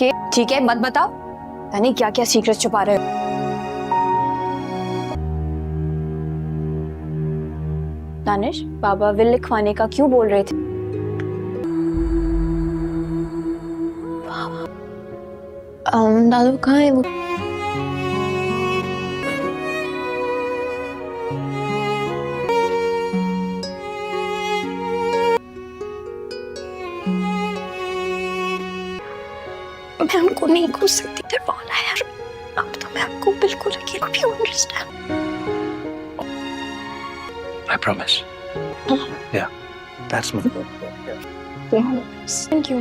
Okay ठीक है, मत बताओ। यानी क्या क्या सीक्रेट छुपा रहे हो? दानिश, बाबा विल लिखवाने का क्यों बोल रहे थे? दादू कहाँ है वो? मैं उनको नहीं खोज सकती दरवाजा यार। अब तो मैं आपको बिल्कुल अकेला भी understand. I promise. Yeah, that's my. Thank you.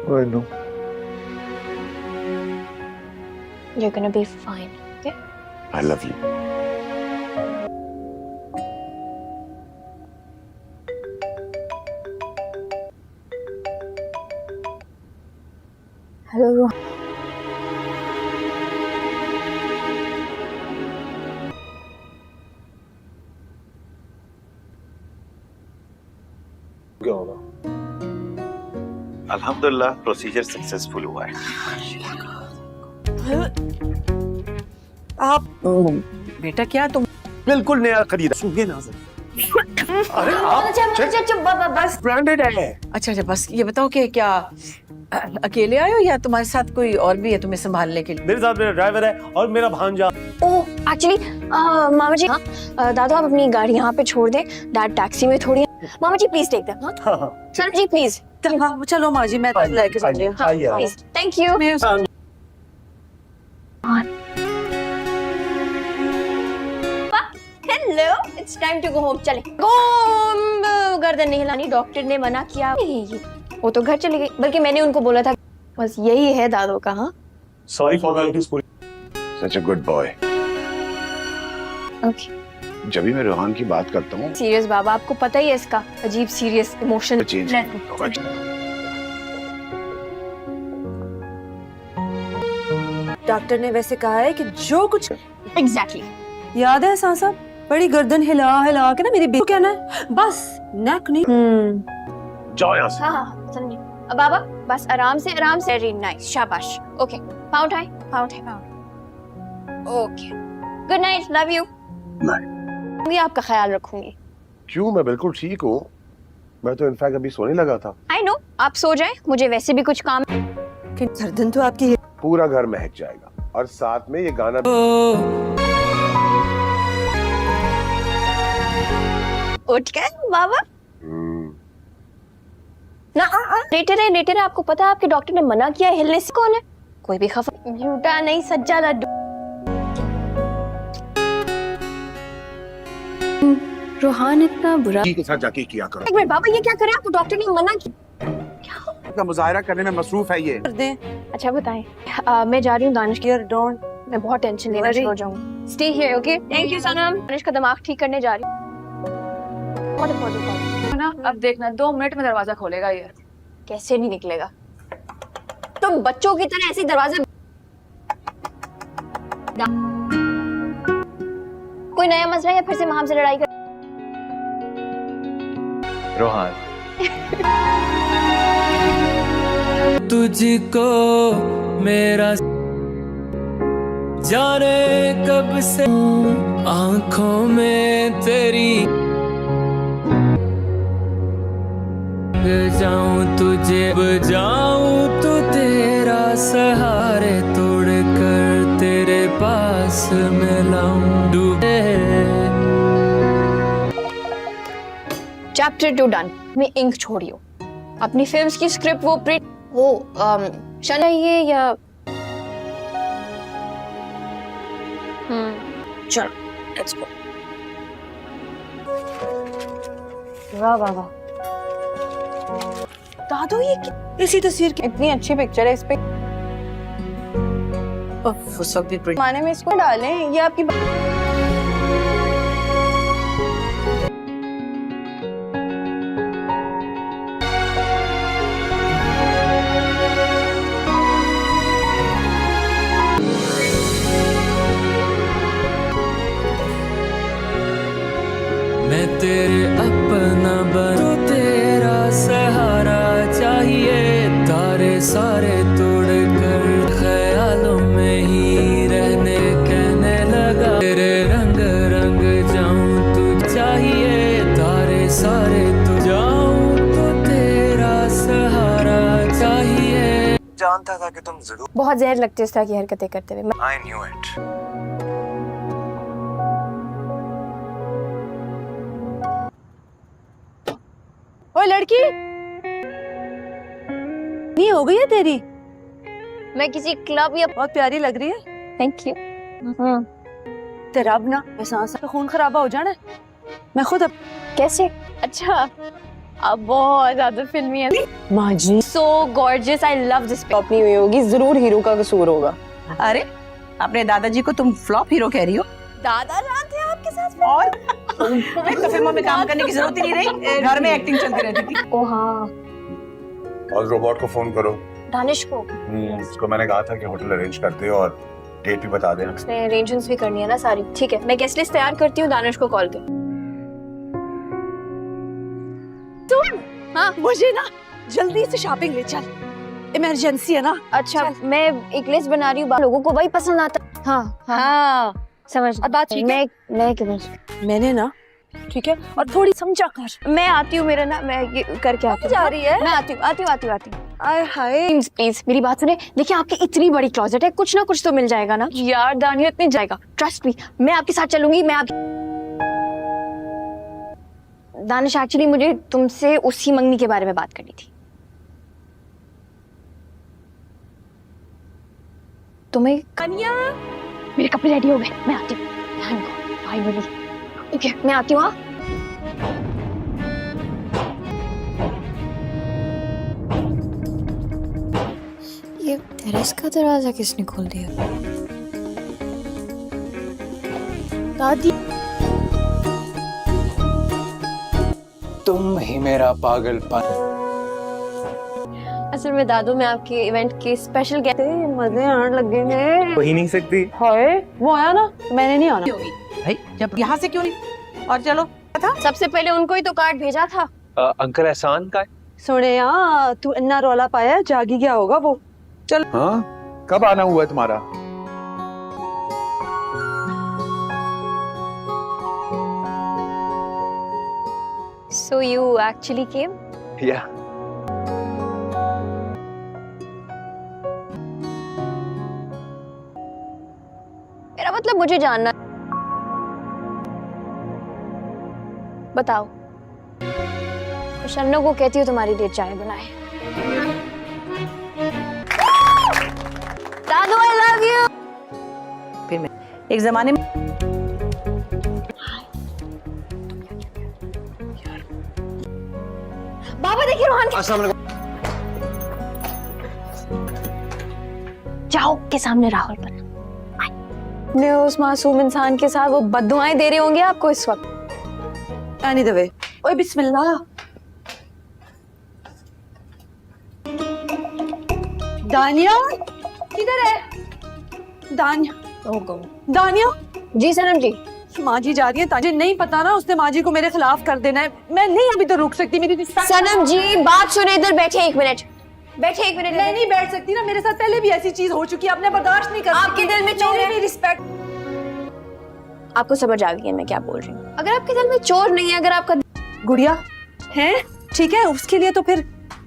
I know. You're gonna be fine. Okay? I love you. Hello. क्या होगा? अल्हम्दुलिल्लाह प्रोसीजर सक्सेसफुल हुआ है। आप बेटा क्या तुम बिल्कुल नया खरीदा। सुनिए नाज़िर। अरे आप बस ब्रांडेड है। अच्छा अच्छा बस ये बताओ कि क्या अकेले आए हो या तुम्हारे साथ कोई और भी है तुम्हें संभालने के लिए? मेरे साथ मेरा ड्राइवर है और मेरा भांजा। ओह एक्चुअली मामा जी, हाँ दादू आप अपनी गाड़ी यहाँ पे छोड़ दें, डैड टैक्सी में थोड़ी। मामा जी प्लीज टेक देम। हाँ सर जी प्लीज। हाँ, चलो माँ जी मैं लेके चल रही हूँ। हाँ please, thank you. Hello, it's time to go home. चले गो। गर्दन नहीं हिलानी, डॉक्टर ने मना किया। वो तो घर चली गई, बल्कि मैंने उनको बोला था। बस यही है दादू का। हाँ सॉरी फॉर्मेलिटीज पूरी। सच अ गुड बॉय। ओके जब भी मैं रोहान की बात करता हूँ सीरियस बाबा, आपको पता ही है इसका अजीब सीरियस इमोशन। चेंज डॉक्टर ने वैसे कहा है कि जो कुछ एग्जैक्टली याद है सांसा, बड़ी गर्दन हिला हिला के ना मेरी बेटी को कहना है बस नेक नहीं। जाओ यहाँ से। हाँ समझी। अब बाबा बस आराम से वेरी नाइस, शाबाश। ओके पाँव उठाए, पाँव उठाए, पाँव। Okay good night, love you. मैं आपका ख्याल रखूंगी। क्यों, मैं बिल्कुल ठीक हूँ। मैं तो इनफैक्ट अभी सोने लगा था। आई नो, आप सो जाए, मुझे वैसे भी कुछ काम। गर्दन तो आपकी पूरा घर महक जाएगा और साथ में ये गाना उठ गए बाबा। ना लेटे रहे। आपको पता है आपके डॉक्टर ने मना किया है हिलने से। कौन है? कोई भी खफा झूठा नहीं, सच्चा लड्डू। रोहान इतना बुरा के साथ जाके किया करो। एक मिनट बाबा, ये क्या करे? आपको डॉक्टर ने मना किया। का मुजाहरा करने में मसरूफ है ये। कर दें। अच्छा बताएं। मैं जा रही हूँ दानिश की। डोंट मैं बहुत टेंशन लेना शुरू हो जाऊंगी। Stay here okay. Thank you Sanam. Danish का दिमाग ठीक करने जा रही हूँ। बहुत इम्पोर्टेंट कॉल है ना। अब देखना 2 मिनट में दरवाजा खोलेगा ये। कैसे नहीं निकलेगा? तुम बच्चों की तरह ऐसे दरवाजे। कोई नया मसला या फिर से माम से लड़ाई कर? रोहान तुझको मेरा जाने कब से आंखों में तेरी जाऊं तुझे जाऊं तो तेरा सहारे तोड़ कर तेरे पास में लाऊं डूबे। Chapter 2 done. में इंक छोड़ियो। अपनी फिल्म्स की स्क्रिप्ट वो प्रिंट वो शना ये या चलो लेट्स गो। वाह वाह वाह दादू, ये इसी तस्वीर की इतनी अच्छी पिक्चर है। इस पे उस वक्त भी माने में इसको डालें। ये आपकी तुम जरूर। बहुत जहर लगती है इस तरह की हरकतें करते हुए। I knew it. ओए लड़की, नहीं हो गई है तेरी? मैं किसी क्लब या बहुत प्यारी लग रही है। Thank you. तेरा अब ना सांस का खून खराबा हो जाना है। मैं खुद अब कैसे? अच्छा, आप बहुत ज्यादा फिल्मी है। माँ जी so gorgeous, I love this. अपनी हुई होगी, जरूर हीरो का कसूर होगा। अरे अपने दादाजी को तुम फ्लॉप हीरो कह रही हो? दादा जान थे आपके साथ? और तो फिल्मों में काम करने की जरूरत ही नहीं रही, घर में एक्टिंग चलती रहती थी। ओ हाँ, और रोबोट को फोन करो। दानिश को उसको मैंने कहा था कि होटल अरेंज कर दे और डेट भी बता देना। उसने अरेंजमेंट्स भी करनी है ना सारी। ठीक है, मैं गेस्ट लिस्ट तैयार करती हूँ, दानिश को कॉल कर। हाँ, मुझे ना जल्दी से शॉपिंग ले चल, इमरजेंसी है ना। अच्छा, मैं एक लिस्ट बना रही हूँ, लोगों को वही पसंद आता। हाँ हाँ समझ। अब बात ठीक है। मैंने ना ठीक है, और थोड़ी समझा कर। मैं आती हूँ, मेरा ना मैं ये करके आती हूँ। जा रही है? मैं आती हूँ। आय हाय, प्लीज मेरी बात सुने। देखिए आपकी इतनी बड़ी क्लोजेट है, कुछ ना कुछ तो मिल जाएगा ना यार। दानिया इतनी जाएगा, ट्रस्ट मी। मैं आपके साथ चलूंगी। दानिश, एक्चुअली मुझे तुमसे उसी मंगनी के बारे में बात करनी थी। तुम्हें कन्या, मेरे कपड़े रेडी हो गए, मैं आती हूँ। फाइनली ओके, मैं आती हूँ। ये टेरेस का दरवाजा किसने खोल दिया? दादी, तुम ही मेरा पागलपन। असल में दादू, मैं आपके इवेंट के स्पेशल गेस्ट। मजे आने लगे हैं। हो ही नहीं सकती। हाय, वो आया ना, मैंने नहीं आना। भाई जब यहाँ से क्यों नहीं? और चलो था, सबसे पहले उनको ही तो कार्ड भेजा था। अंकल एहसान का। सुने यहाँ तू इतना रौला पाया, जागी गया होगा वो। चल हाँ, कब आना हुआ है तुम्हारा? So you actually came? या मेरा मतलब मुझे जानना। बताओ। तो शन्नो को कहती हूँ तुम्हारी लिए चाय बनाए। दादू, I love you। फिर मैं एक जमाने में बाबा देखिए रोहन के। अस्सलाम वालेकुम। जाओ के सामने राहुल पर। अपने उस मासूम इंसान के साथ वो बद्दुआएं दे रहे होंगे आपको इस वक्त। आने दे वे। ओए बिस्मिल्लाह। दानिया किधर है? दानिया जी सनम जी। माँ जी जा रही है, ताजी नहीं पता ना, उसने माँ जी को मेरे खिलाफ कर देना है। मैं नहीं अभी तो रुक सकती, मेरी सनम जी बात सुने, इधर बैठे एक मिनट। मैं नहीं बैठ सकती ना, मेरे साथ पहले भी ऐसी चीज हो चुकी है, आपने बर्दाश्त नहीं कर सकती। आपके दिल में चोर है। मेरी रिस्पेक्ट। आपको समझ आ गई है मैं क्या बोल रही हूँ। अगर आपके दिल में चोर नहीं है, अगर आपका गुड़िया है ठीक है, उसके लिए तो फिर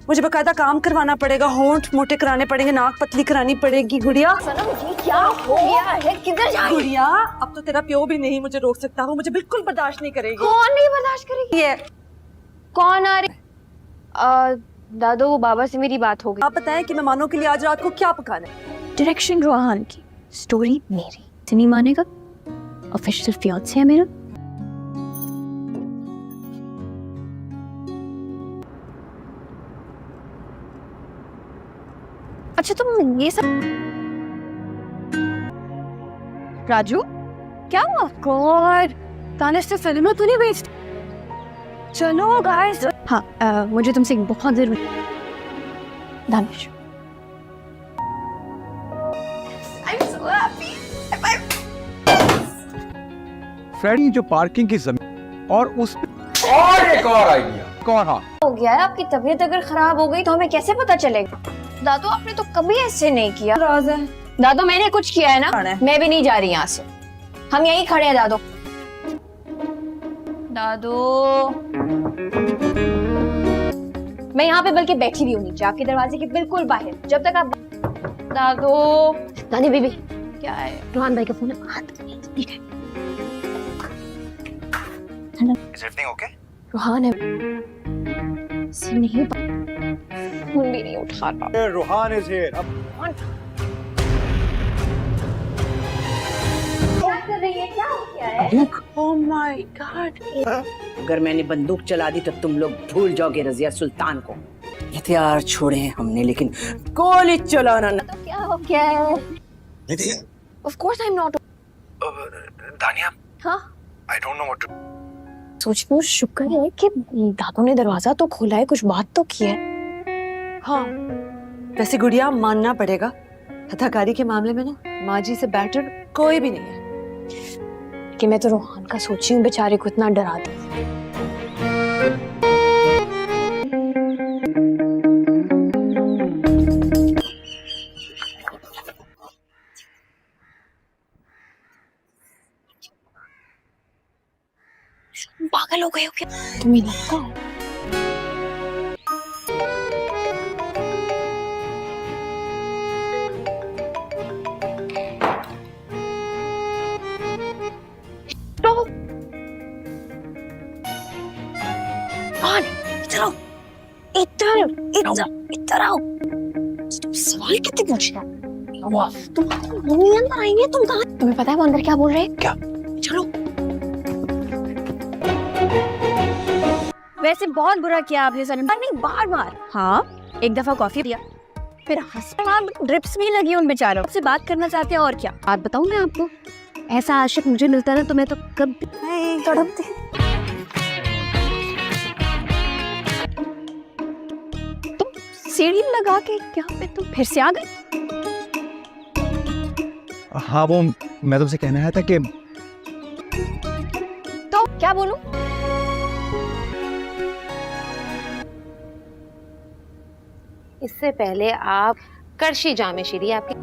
मुझे बकायदा काम करवाना पड़ेगा, होंठ मोटे कराने पड़ेंगे, नाक पतली करानी पड़ेगी। गुड़िया सनम जी क्या हो गया है? किधर जा रही है? गुड़िया, अब तो तेरा प्यो भी नहीं मुझे रोक सकता, वो मुझे बिल्कुल बर्दाश्त नहीं करेगी। कौन नहीं बर्दाश्त करेगी? ये कौन आ रही? दादू, वो बाबा से मेरी बात हो गई। आप बताएं कि मेहमानों के लिए आज रात को क्या पकाना है? डायरेक्शन रोहान की, स्टोरी मेरी। नहीं मानेगा, ऑफिशियल फियांसे है मेरा। अच्छा तुम ये सब राजू क्या हुआ? गॉड, तानिश से फिल्में तो नहीं बेचती। चलो गाइस। हाँ, मुझे तुमसे बहुत जरूरी। Danish, I'm so happy. Freddie जो पार्किंग की जमीन और उस पे और एक और आइडिया। कौन? हाँ, हो गया है। आपकी तबीयत अगर खराब हो गई तो हमें कैसे पता चलेगा? दादू, आपने तो कभी ऐसे नहीं किया। राज है दादू, मैंने कुछ किया है ना? खाना है। मैं भी नहीं जा रही यहाँ से। हम यहीं खड़े हैं दादू। दादू, मैं यहाँ पे बल्कि बैठी भी हूँ नीचे आपके दरवाजे के बिल्कुल बाहर, जब तक आप दादो दादी बीबी क्या है? रोहन भाई का फोन है। ठीक है। Is everything okay? रोहन है से नहीं फोन भी नहीं उठा रहा। Rohan is here. अब क्या कर रही है? क्या हो गया है? Oh my God! अगर मैंने बंदूक चला दी तो तुम लोग भूल जाओगे रजिया सुल्तान को। हथियार छोड़े हैं हमने लेकिन गोली चलाना ना। तो क्या हो गया है? निधि, Of course I'm not. दानिया, हाँ I don't know what to. सोचो शुक्र है कि दादू ने दरवाजा तो खोला है, कुछ बात तो की है। हाँ, वैसे गुड़िया मानना पड़ेगा, हथाकारी के मामले में ना माँ जी से बेटर कोई भी नहीं है। कि मैं तो रोहन का सोची हूँ, बेचारे को इतना डरा दी। पागल हो गए हो क्या? तुम्हें लगता है? इधर आओ, इधर इधर इधर आओ। तुम सवाल कितने पूछना? तुम अंदर आएंगे, तुम कहाँ? तुम्हें पता है वो अंदर क्या बोल रहे हैं? क्या? चलो। वैसे बहुत बुरा किया आपने सर, नहीं बार बार। हाँ, एक दफा कॉफी दिया, फिर ड्रिप्स भी लगी उन बेचारों से। बात करना चाहते हैं और क्या? बात बताऊं मैं आपको, ऐसा आशिक मुझे मिलता ना तो मैं तो कब तड़पती। सीढ़ी लगा के यहाँ पे तुम फिर से आ गए? हाँ, वो मैं तुमसे कहना है था कि तो क्या बोलूं? इससे पहले आप करशी जामे शीरी आपके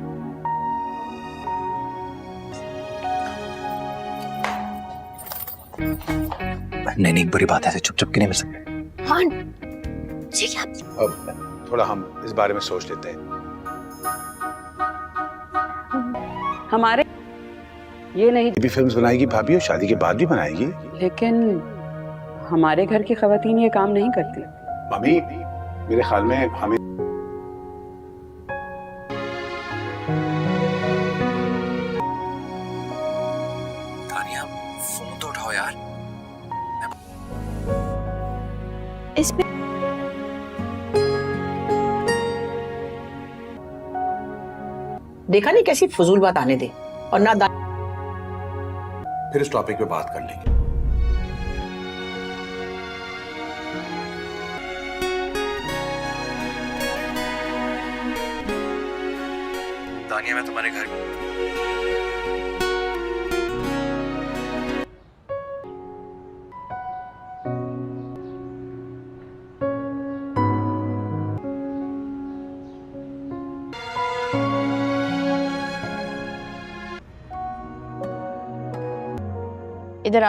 नहीं, एक बुरी बात है, ऐसे चुप चुप के नहीं मिल सकते। हाँ, जी क्या? अब थोड़ा हम इस बारे में सोच लेते हैं। हमारे ये नहीं, भी फिल्म्स बनाएगी भाभी और शादी के बाद भी बनाएगी। लेकिन हमारे घर की खवातीन ये काम नहीं करती। मम्मी, मेरे ख्याल में हमें दानिया, फोन तो उठाओ यार। इस पे देखा नहीं कैसी फजूल बात आने दे, और ना फिर इस टॉपिक पे बात कर लेंगे। दानिया, मैं तुम्हारे घर इधर आ।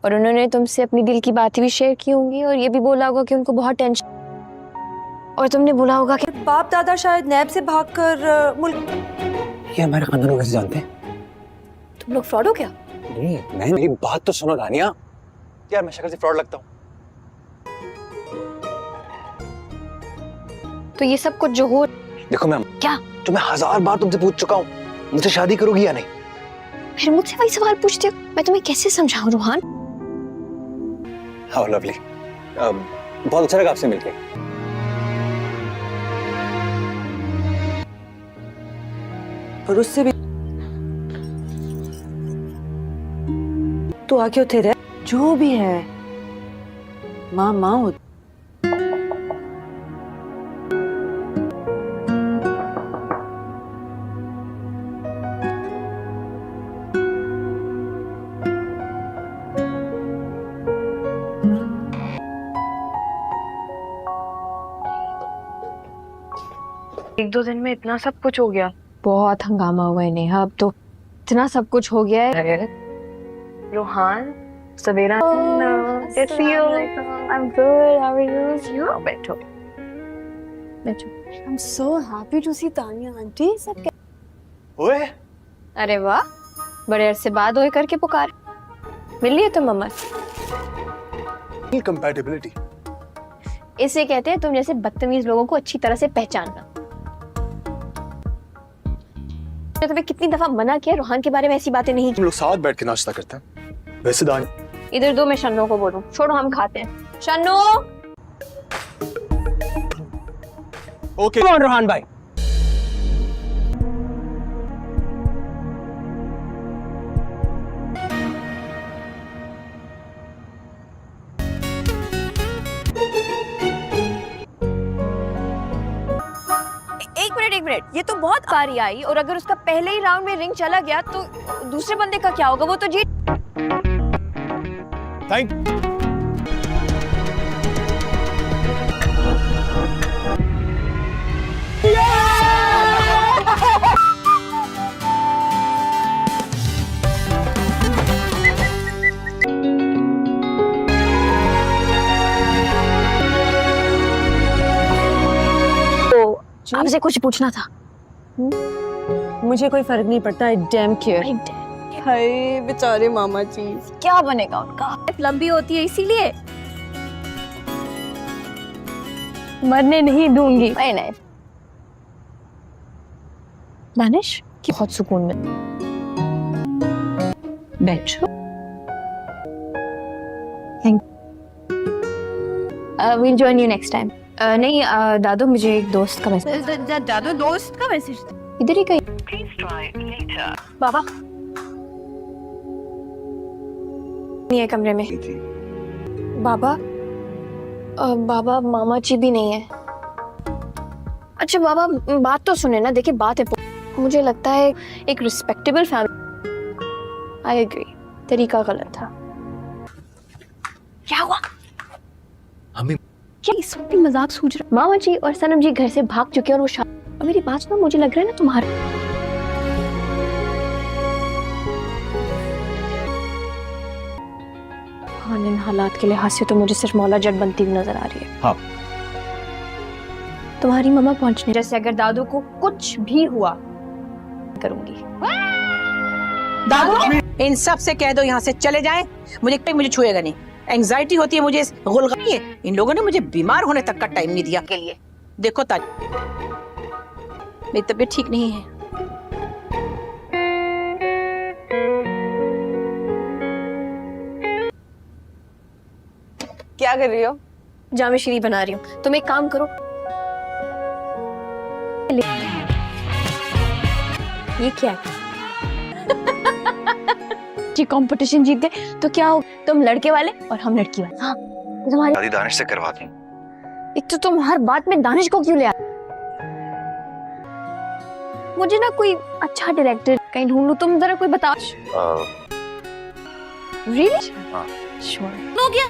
और उन्होंने तुमसे अपनी दिल की बातें भी शेयर की होंगी और ये भी बोला होगा कि उनको बहुत टेंशन, और तुमने बोला होगा कि बाप दादा शायद नैब से भागकर मुल्क। ये हमारे खानदान को कैसे जानते हैं? तुम लोग फ्रॉड हो क्या? नहीं, मेरी बात तो सुनो दानिया। यार मैं शक्ल से फ्रॉड लगता हूँ। तो ये सब कुछ जो हो, देखो मैम, क्या? तो मैं 1000 बार तुमसे पूछ चुका हूँ, मुझसे शादी करोगी या नहीं? फिर मुझसे वही सवाल पूछते हो, मैं तुम्हें कैसे समझाऊं रोहन? हाउ लवली, बहुत अच्छा लगा आपसे मिलके। और उससे भी तो आके उठे रहे, जो भी है माँ माँ होती। एक दो दिन में इतना सब कुछ हो गया। बहुत हंगामा हुआ है नेहा, अब तो इतना सब कुछ हो गया है। रोहान, सवेरा, कैसी हो? I'm good, how are you? बैठो। बैठो। I'm so happy to see Tanya aunty. सब ओए अरे वाह, बड़े अरसे बाद ओए करके पुकार। मिल लिए तुम मम्मा? कंपैटिबिलिटी। इसे कहते हैं तुम जैसे बदतमीज लोगों को अच्छी तरह से पहचानना। मैंने तुम्हें कितनी दफा मना किया रूहान के बारे में ऐसी बातें नहीं। हम लोग साथ बैठ के नाश्ता करते हैं। वैसे दान इधर दो, मैं शन्नो को बोलूं। छोड़ो, हम खाते हैं। शन्नो। ओके रोहान भाई, एक मिनट, ये तो बहुत कारी आई, और अगर उसका पहले ही राउंड में रिंग चला गया तो दूसरे बंदे का क्या होगा? वो तो जीत। थैंक आपसे कुछ पूछना था। मुझे कोई फर्क नहीं पड़ता। I damn care. हाय बेचारे मामा जी। क्या बनेगा उनका? लंबी होती है इसीलिए मरने नहीं दूंगी। नहीं दानिश की बहुत सुकून में बैठो। We'll join you next time. नहीं दादू, मुझे एक दोस्त का मैसेज। दादू दोस्त का मैसेज? इधर ही कहीं। बाबा नहीं है कमरे में। बाबा बाबा मामा जी भी नहीं है। अच्छा बाबा, बात तो सुने ना। देखिए बात है, मुझे लगता है एक रिस्पेक्टेबल फैमिली। आई एग्री, तरीका गलत था। क्या हुआ? हमें क्या इस वक्त मजाक सूझ रहा? मामा जी और सनम जी घर से भाग चुके और वो और मेरी बात सुनो, मुझे लग रहा है ना तुम्हारा इन हालात के लिहाज से तो मुझे सिर्फ मौला जट बनती हुई नजर आ रही है। हाँ। तुम्हारी मम्मा पहुंचने जैसे अगर दादू को कुछ भी हुआ करूंगी। दादू इन सब से कह दो यहाँ से चले जाएं। मुझे छुएगा नहीं। एंजाइटी होती है मुझे, गुलगुली है। इन लोगों ने मुझे बीमार होने तक का टाइम नहीं दिया के लिए। देखो ताज, मेरी तबीयत ठीक नहीं है। क्या कर रही हो? जामे शीरी बना रही हूँ। तुम एक काम करो, ये क्या है? जी कंपटीशन जीत गए तो क्या हो? तुम लड़के वाले और हम लड़की वाले। हाँ, तुम्हारी दादी दानिश से करवाती हूँ। एक तो तुम हर बात में दानिश को क्यों ले आते? मुझे ना कोई अच्छा डायरेक्टर कहीं ढूंढ लो। तुम जरा कोई बताओ। Really? Sure. हो गया।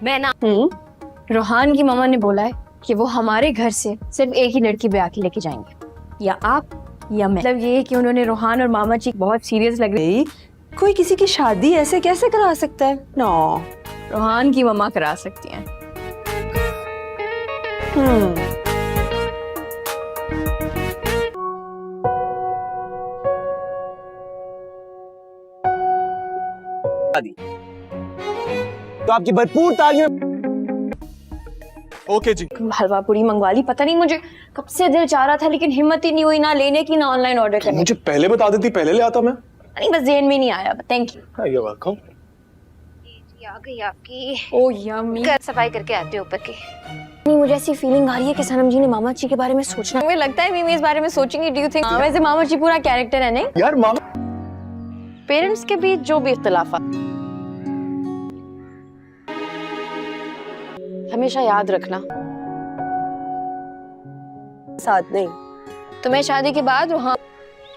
मैं ना रूहान की मामा ने बोला है कि वो हमारे घर से सिर्फ एक ही लड़की ब्याह के लेके जाएंगे, या आप या मैं। मतलब ये है कि उन्होंने रूहान और मामा जी बहुत सीरियस लग रही। कोई किसी की शादी ऐसे कैसे करा सकता है? नो, रूहान की मामा करा सकती हैं। तो आपकी भरपूर तालियां। ओके जी। हलवा पूरी मंगवा ली। पता नहीं मुझे कब से दिल चाह रहा था, लेकिन हिम्मत ही नहीं हुई ना लेने की ना ऑनलाइन ऑर्डर करने की। मुझे पहले बता देती, पहले ले आता मैं। नहीं, बस ज़हन में नहीं आया। Thank you. You're welcome। आ गई आपकी। ओ यम्मी। कर सफाई करके आते हो ऊपर की। नहीं, मुझे ऐसी फीलिंग आ रही है कि सनम जी ने मामा जी के बारे में सोचना। मुझे लगता है मिमी इस बारे में सोचेंगी। Do you think? वैसे मामा जी पूरा कैरेक्टर है नहीं? यार मामा, पेरेंट्स के बीच जो भी इख्तिलाफात हमेशा याद रखना। साथ नहीं। तुम्हें शादी के बाद Ruhaan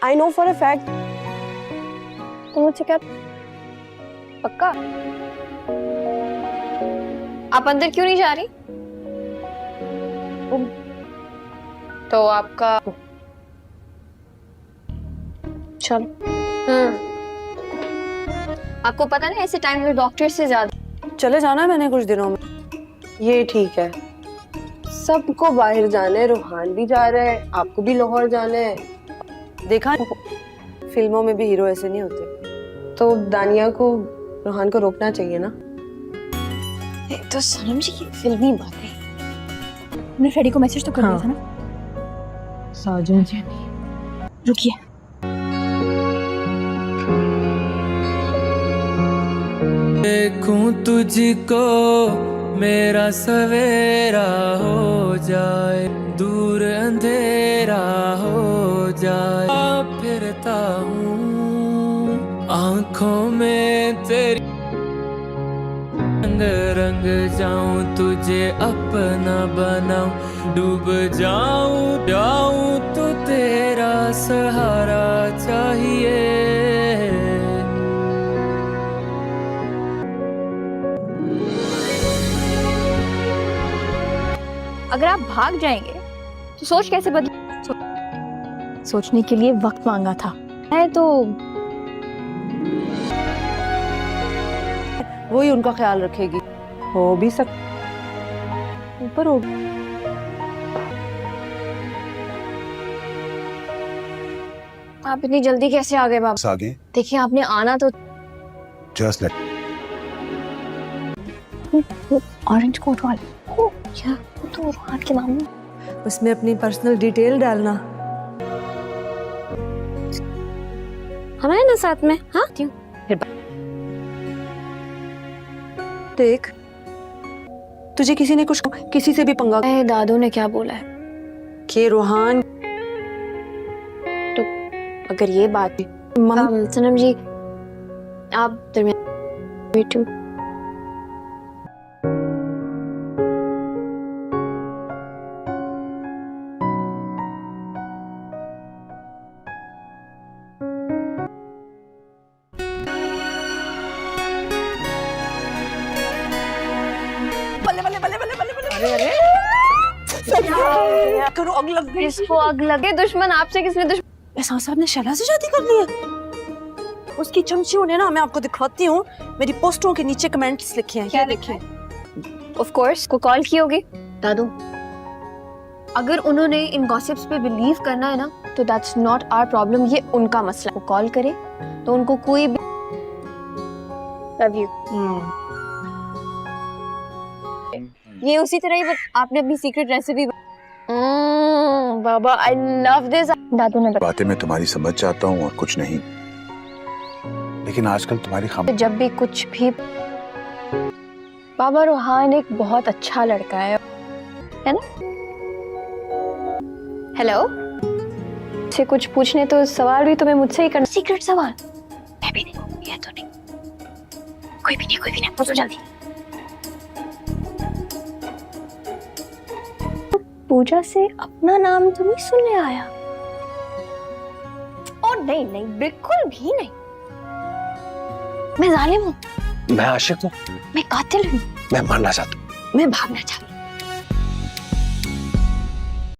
I know for a fact. तुम मुझसे क्या पक्का? आप अंदर क्यों नहीं जा रही? तो आपका चलो। आपको पता ना ऐसे टाइम में डॉक्टर से ज्यादा चले जाना है मैंने कुछ दिनों में। ये ठीक है। सबको बाहर जाना है, रूहान भी जा रहा है, आपको भी लाहौर जाना है। देखा फिल्मों में भी हीरो ऐसे नहीं होते, तो दानिया को रूहान को रोकना चाहिए ना। तो सनम जी की फिल्मी बातें, हमने फ्रेडी को मैसेज तो कर दिया था ना। साजन जी रुकिए, देखूं तुझको मेरा सवेरा हो जाए, दूर अंधेरा हो जाए, फिरता हूँ आंखों में तेरी, रंग रंग जाऊं तुझे अपना बनाऊं, डूब जाऊं तो तेरा सहारा चाहिए। अगर आप भाग जाएंगे तो सोच कैसे बदले? सोचने के लिए वक्त मांगा था। है तो वो ही उनका ख्याल रखेगी। हो भी सक ऊपर हो। आप इतनी जल्दी कैसे आ गए बाबा? आगे देखिए आपने आना तो। जस्ट लेट ऑरेंज कोट वाले ओ यार, वो तो रूहान के मामू। उसमें अपनी पर्सनल डिटेल डालना। हम हैं ना साथ में। हाँ देख, तुझे किसी ने कुछ किसी से भी पंगा दादू ने क्या बोला है कि रूहान, तो अगर ये बात सनम जी आप दरमियान बैठो। करो अग लग गई। इसको अग लगे, दुश्मन आपसे किसने दुश्मन? एहसान साहब ने शैला से शादी कर ली है। उसकी चमचियों ने ना, मैं आपको दिखाती हूँ, मेरी पोस्टों के नीचे कमेंट्स लिखे हैं। क्या लिखे? ऑफ कोर्स को कॉल की होगी दादू। अगर उन्होंने इन गॉसिप्स पे बिलीव करना है ना, तो दैट्स नॉट आवर प्रॉब्लम, ये उनका मसला। वो कॉल करे तो उनको कोई भी लव यू। ये उसी तरह ही आपने अपनी सीक्रेट रेसिपी बाबा आई लव दिस। दादू ने बातें मैं तुम्हारी समझ चाहता हूँ और कुछ नहीं, लेकिन आजकल तुम्हारी तो जब भी कुछ भी बाबा, रूहान एक बहुत अच्छा लड़का है ना? हेलो, से कुछ पूछने तो सवाल भी तुम्हें मुझसे ही करना। सीक्रेट सवाल? मैं भी नहीं, ये तो नहीं, कोई भी नहीं, पूछो जल्दी। पूजा से अपना नाम तो नहीं सुनने आया? ओ नहीं, बिल्कुल भी नहीं। मैं जालिम हूँ, मैं आशिक हूँ, मैं कातिल हूँ, मैं मरना चाहता हूँ, मैं भागना चाहती हूँ।